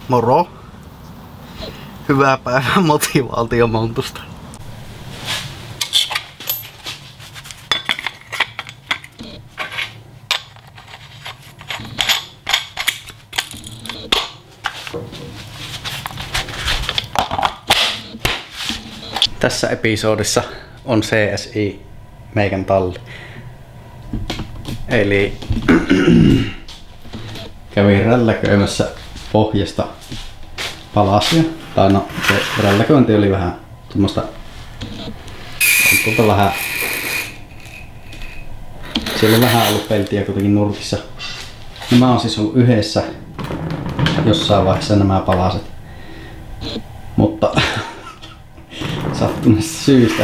Moro! Hyvää päivää motivaatiomontusta. Tässä episodissa on CSI meikän talli. Eli kävin rälläköimässä pohjasta palasia. Tai no, se rälläköinti oli vähän semmoista... vähän... Siellä on vähän ollut peltiä kuitenkin nurkissa. Nämä on siis ollut yhdessä jossain vaiheessa nämä palaset. Mutta sattuneesta syystä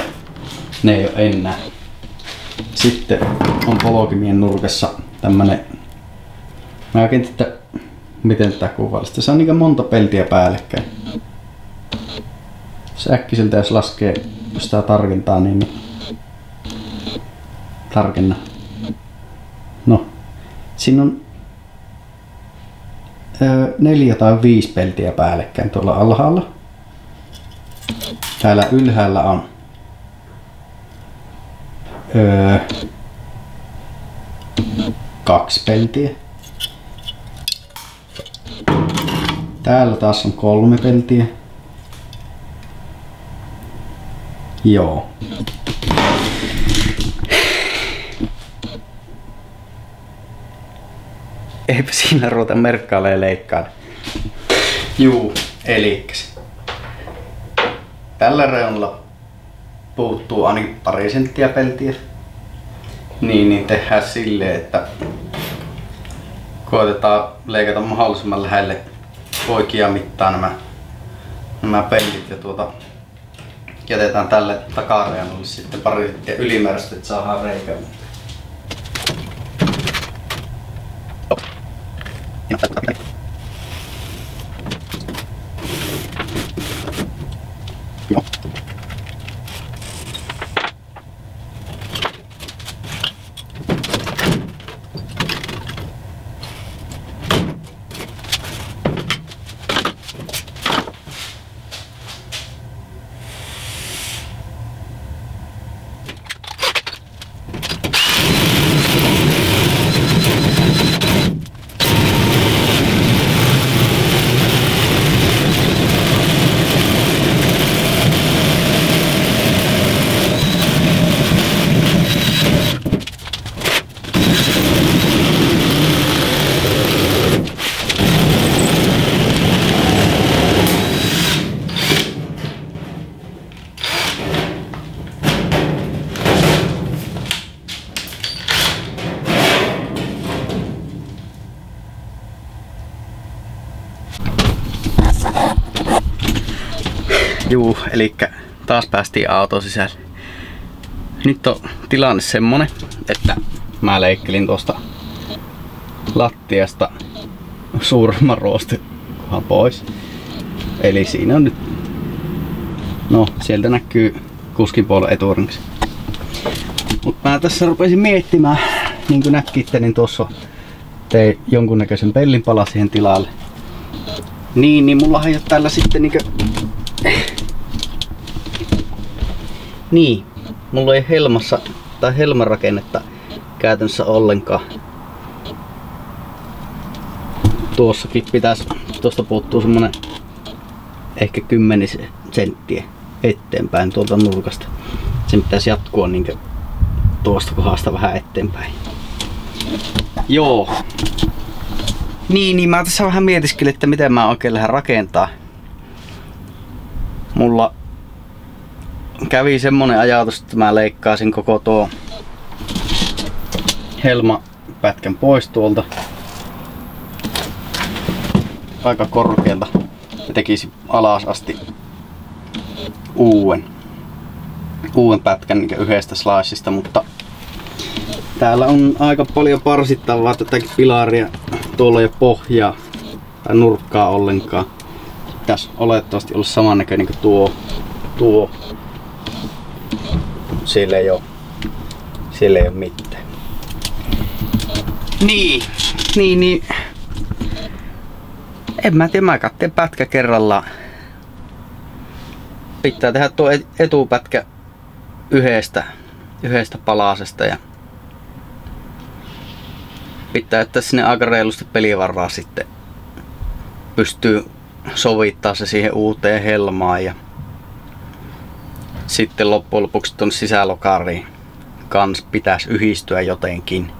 ne ei ole enää. Sitten on polkimien nurkassa tämmönen... Mä oikein tiedä, miten tätä kuvailisi. Se on niinkä monta peltiä päällekkäin. Se äkkiseltä jos laskee sitä tarkentaa niin tarkenna. No, siinä on 4 tai 5 peltiä päällekkäin tuolla alhaalla. Täällä ylhäällä on 2 peltiä. Täällä taas on 3 peltiä. Joo. Eipä siinä ruveta merkkailemaan leikkaan. Juu, elikäs. Tällä reunalla puuttuu ainakin pari senttiä peltiä. Niin tehdään silleen, että koetetaan leikata mahdollisimman lähelle oikea mittaa nämä pellit ja jätetään tälle takareunalle sitten pari senttiä ylimääräistä, että saadaan reikä. Juu, elikkä taas päästiin auton sisälle. Nyt on tilanne semmonen, että mä leikkelin tuosta lattiasta suuremman roostikohan pois. Eli siinä on nyt... No, sieltä näkyy kuskin puolen eturinksi. Mut mä tässä rupesin miettimään, niin kuin näkitte, niin tuossa tein jonkunnäköisen pellinpala siihen tilalle. Niin mullahan ei ole täällä sitten niinkö... Niin, mulla ei helmassa tai helmarakennetta käytännössä ollenkaan. Tuossakin pitäisi, tuosta puuttuu semmonen ehkä 10 senttiä eteenpäin tuolta nurkasta. Sen pitäisi jatkua niinkö tuosta kohdasta vähän eteenpäin. Joo. Niin mä tässä vähän mietiskelin, että miten mä oikein lähden rakentaa. Mulla kävi semmonen ajatus, että mä leikkaisin koko tuo helmapätkän pois tuolta aika korkealta ja tekisin alas asti uuden pätkän niin yhdestä sliceista, mutta täällä on aika paljon parsittavaa tätäkin pilaria, tuolla ei ole pohjaa tai nurkkaa ollenkaan. Pitäisi olettavasti olla samannäköinen kuin tuo. Siellä ei ole mitään. Niin. En mä tiedä, mä katsoin pätkä kerrallaan. Pitää tehdä tuo etupätkä yhdestä palasesta ja pitää jättää sinne aika reilusti pelivaraa sitten. Pystyy sovittaa se siihen uuteen helmaan ja sitten loppujen lopuksi tuonne sisälokariin kans pitäisi yhdistyä jotenkin.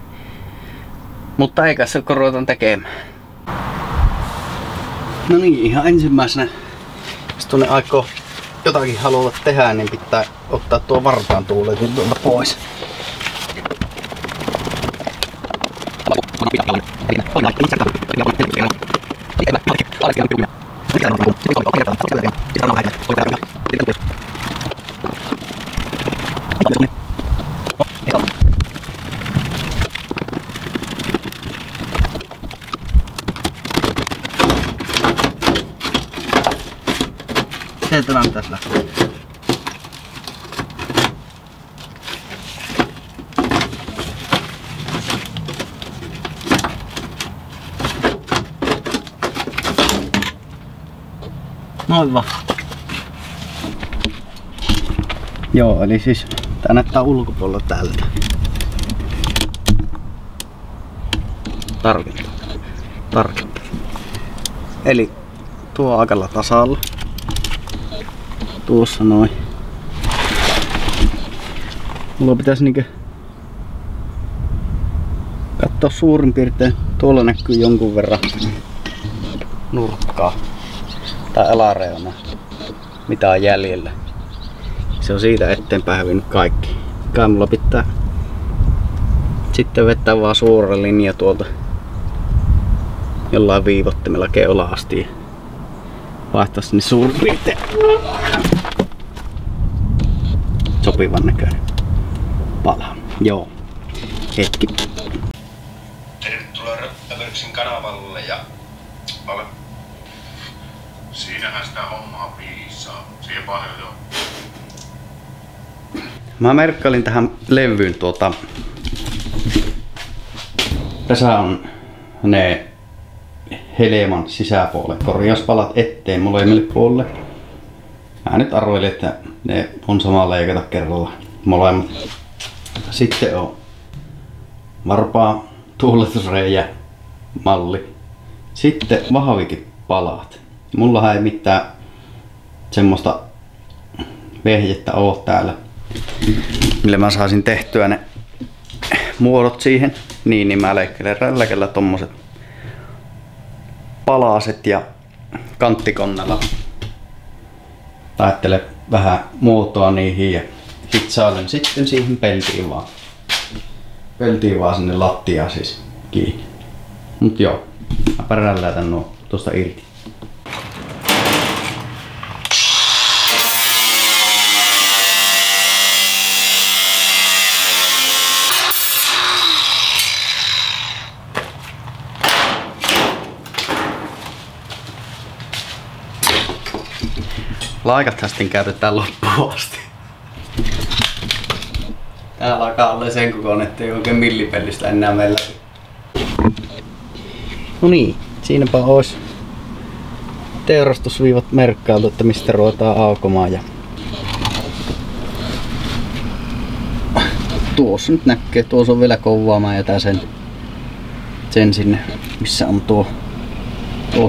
Mutta eikä se ruvetaan tekemään. No niin, ihan ensimmäisenä, jos tuonne aikoo jotakin haluaa tehdä, niin pitää ottaa tuo vartaan tuuletin tuolta pois. Sieltä pitäisi lähteä. Noin vaan. Joo, eli siis tää näyttää ulkopuolella tältä. Tarkentaa. Eli tuo aikalla tasalla. Tuossa noin. Mulla pitäisi niinkö katsoa suurin piirtein. Tuolla näkyy jonkun verran nurkkaa tai alareunaa, mitä on jäljellä. Se on siitä eteenpäin hävinnyt kaikki. Kai mulla pitää sitten vetää vaan suora linja tuolta jollain viivottimella keula asti ja vaihtaa sinne suurin piirtein sopivan näköinen pala. Joo. Hetki. Tervetuloa Röttäverksin kanavalle ja ole. Siinähän sitä hommaa piisaa. Siihen paljon jo. Mä merkkailin tähän levyyn tässä on ne helman sisäpuolen korjauspalat eteen molemmille puolelle. Mä nyt arvoilin, että ne on sama leikata kerralla molemmat. Sitten on varpaa tuuletusreijä malli. Sitten vahvikin palat. Mullahan ei mitään semmoista vehjettä oo täällä, millä mä saisin tehtyä ne muodot siihen. Niin mä leikkelen rälläkellä tommoset palaset ja kanttikonnella taittelen vähän muotoa niihin ja hitsailen sitten siihen peltiin vaan sinne lattiaan siis kiinni. Mut joo, mä pärällätän nuo tosta irti. Laikathan sitten käytetään loppuun asti. Täällä alkaa olla sen kokoinen, ettei oikein millipellistä enää meillä. No niin, siinäpä ois teurastusviivat merkkailtu, että mistä ruvetaan aukomaan. Ja tuossa nyt näkee, tuossa on vielä kovaa, mä jätän sen sinne, missä on tuo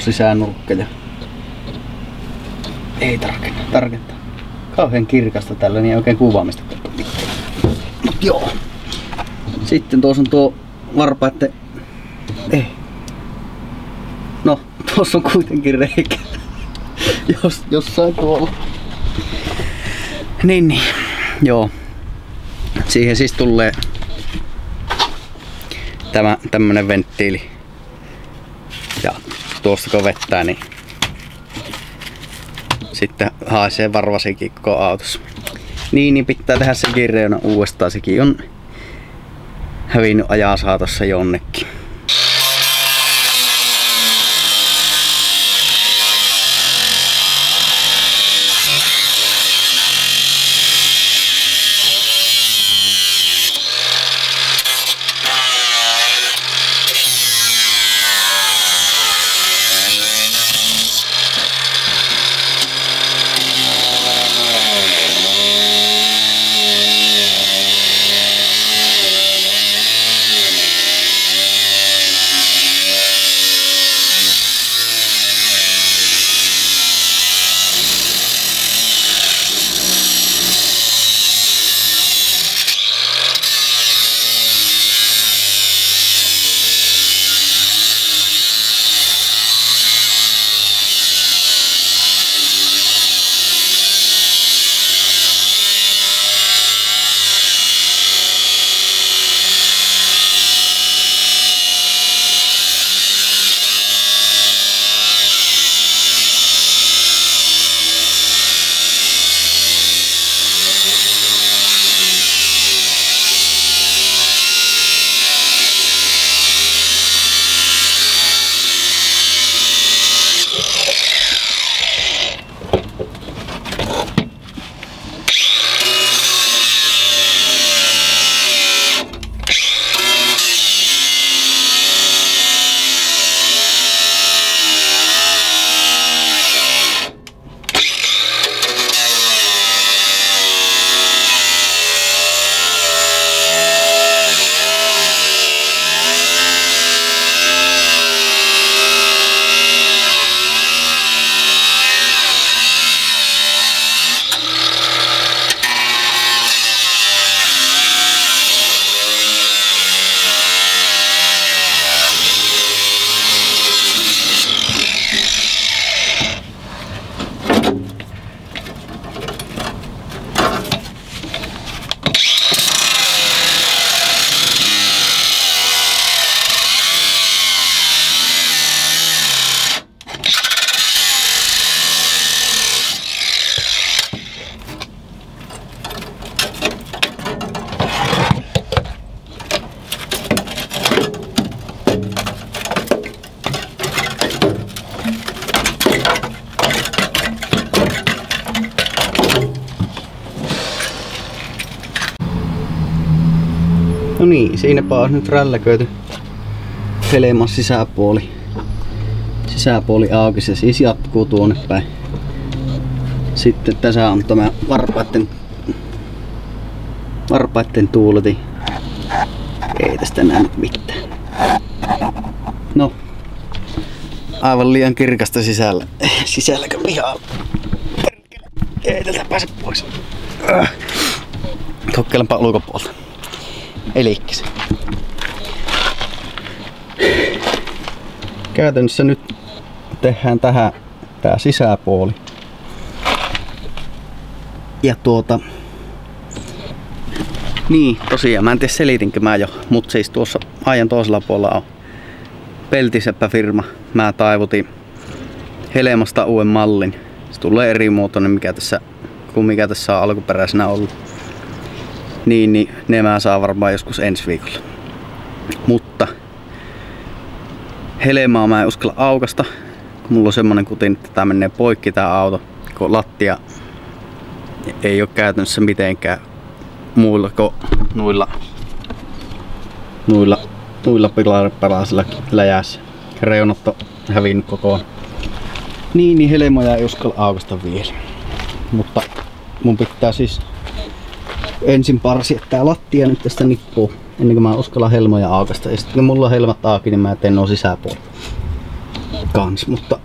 sisänurkka. Ei tarkentaa. Kauhean kirkasta tällä, niin oikein kuvaamista. Mut joo. Sitten tuossa on tuo varpaitten. Ei. No, tuossa on kuitenkin reikä. Jossain tuolla. Niin. Joo. Siihen siis tulee tämmönen venttiili. Ja tuosta kun vettää, niin sitten haisee varvasikin koko autossa. Niin pitää tehdä se kirjoina uudestaan. Sekin on hävinnyt ajan saatossa jonnekin. No niin, siinäpä on nyt rälläköity Heleman sisäpuoli auki, se siis jatkuu tuonne päin. Sitten tässä on tämä varpaitten tuuletin. Ei tästä näe nyt mitään. No, aivan liian kirkasta sisällä. Sisälläkö pihaa? Ei tältä pääse pois. Kokeilenpa ulkopuolta. Elikkäs. Käytännössä nyt tehdään tähän tää sisäpuoli. Ja niin, tosiaan, mä en tiedä selitinkö mä jo, mut siis tuossa ajan toisella puolella on peltiseppäfirma. Mä taivutin Helemasta uuden mallin. Se tulee eri muotoinen kuin mikä tässä on alkuperäisenä ollut. Niin ne mä saan varmaan joskus ensi viikolla. Mutta Helemaa mä en uskalla aukasta, kun mulla on semmonen kutin, että tää menee poikki tää auto, kun lattia ei oo käytännössä mitenkään muilla kuin noilla pilariperäisillä läjässä. Reunat on hävinnyt kokoon. Niin Helemoja ei uskalla aukasta vielä. Mutta mun pitää siis ensin parsia tää lattia nyt tästä nippuun, ennen kuin mä uskallan helmoja aukasta. Ja sitten kun mulla on helmat auki, niin mä teen nuo sisäpuolella kans. Mutta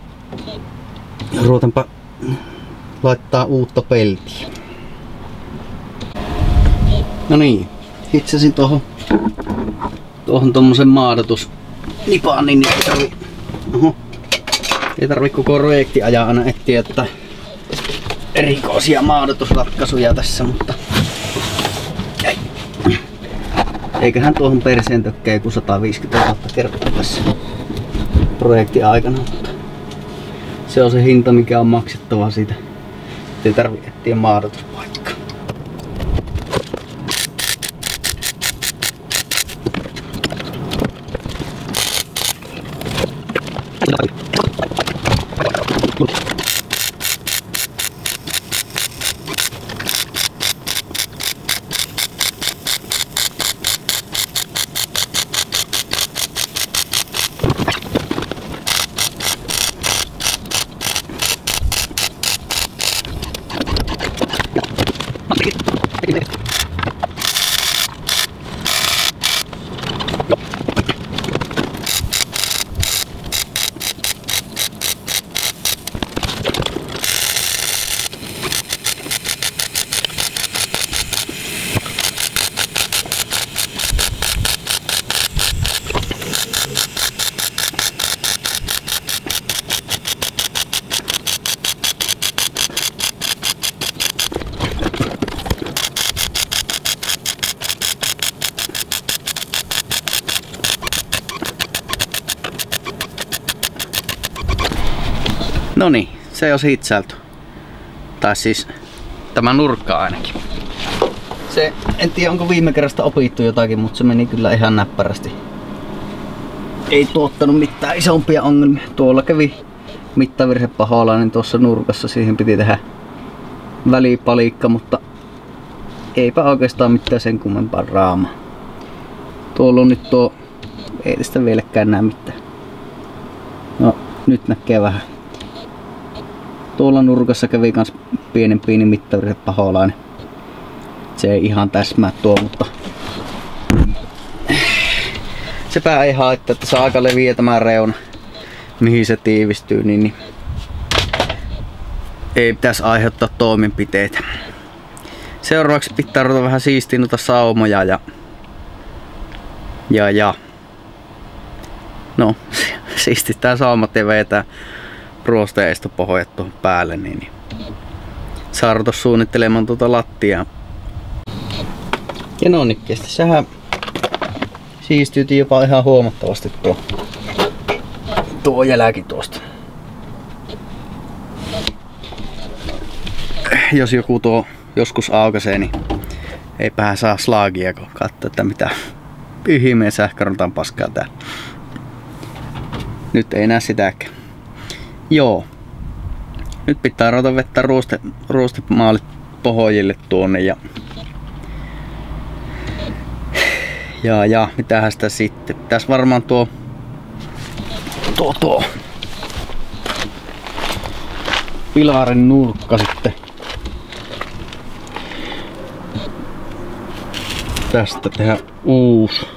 ruotanpa laittaa uutta peltiä. No niin, hitsasin tuohon tommosen maadotusnipaan, niin ei tarvi koko projekti ajaa aina etsiä, että erikoisia maadotusratkaisuja tässä, mutta eiköhän tuohon perseen tökkää kun 150 000 kertaa tässä projektin aikana, mutta se on se hinta mikä on maksettava siitä, ei tarvi etsiä maadotuspaikkaa. Noniin, se on hitsailtu. Tai siis tämä nurkka ainakin. Se, en tiedä onko viime kerrasta opittu jotakin, mutta se meni kyllä ihan näppärästi. Ei tuottanut mitään isompia ongelmia. Tuolla kävi mittavirhe paholainen tuossa nurkassa, siihen piti tehdä välipalikka, mutta eipä oikeastaan mitään sen kummempaa raamaa. Tuolla on nyt ei tästä vieläkään näe mitään. No, nyt näkee vähän. Tuolla nurkassa kävi kans pieni mittavirhe paholainen. Se ei ihan täsmää tuo, mutta sepä ei haittaa, että saa aika leviä tämä reuna, mihin se tiivistyy, niin ei pitäisi aiheuttaa toimenpiteitä. Seuraavaksi pitää ruveta vähän siistiä noita saumoja ja no siistitään saumat ja vetää ruosteistopohjat tuohon päälle, niin saa ruveta suunnittelemaan tuota lattiaa. Ja no niin, sehän siistyytiin jopa ihan huomattavasti tuo jälki tuosta. Jos joku tuo joskus aukaisee, niin eipähän saa slaagia, kun katsoo, että mitä ihmeen sähkörotan paskaa täällä. Nyt ei näe sitäkään. Joo. Nyt pitää ruveta vettä ruostemaalit pohjille tuonne Ja mitähän sitä sitten? Pitäis varmaan tuo pilarin nurkka sitten tästä tehdä uusi.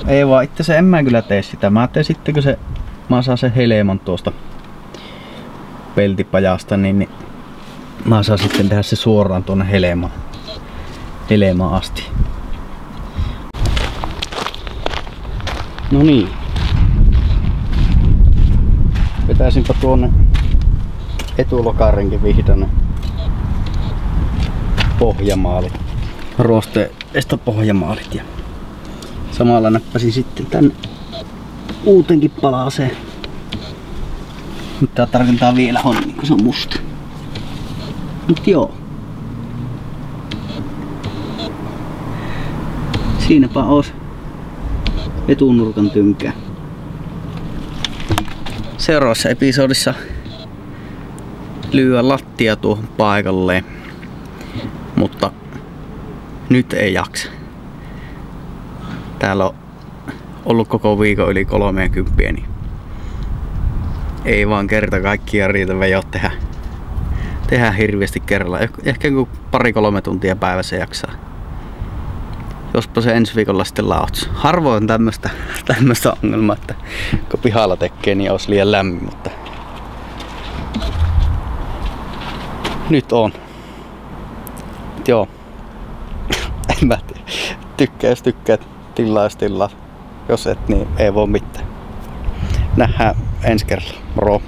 Ei vaan itse se en mä kyllä tee sitä. Mä teen sitten kun mä saan sen helman tuosta peltipajasta, niin mä saan sitten tehdä se suoraan tuonne helmaan asti. No niin. Vetäisinpä tuonne etulokarinkin vihdoin pohjamaalit. Roosteesta pohjamaalit ja samalla näppäsin sitten tänne uutenkin palaseen. Nyt tää tarkentaa vielä honni, kun se on musta. Mut joo. Siinäpä ois etunurkan tynkää. Seuraavassa episodissa lyö lattia tuohon paikalleen, mutta nyt ei jaksa. Täällä on ollut koko viikon yli 30, niin ei vaan kerta kaikkiaan riitä vejot tehdä hirveästi kerralla. Ehkä 2-3 tuntia päivässä jaksaa. Jospa se ensi viikolla sitten laots. Harvoin tämmöstä ongelmaa, että kun pihalla tekee, niin olisi liian lämmin, mutta nyt on. Joo. En mä tiedä. Tykkää jos tykkäät, tilaa. Jos et, niin ei voi mitään. Nähdään ensi kerralla. Moro.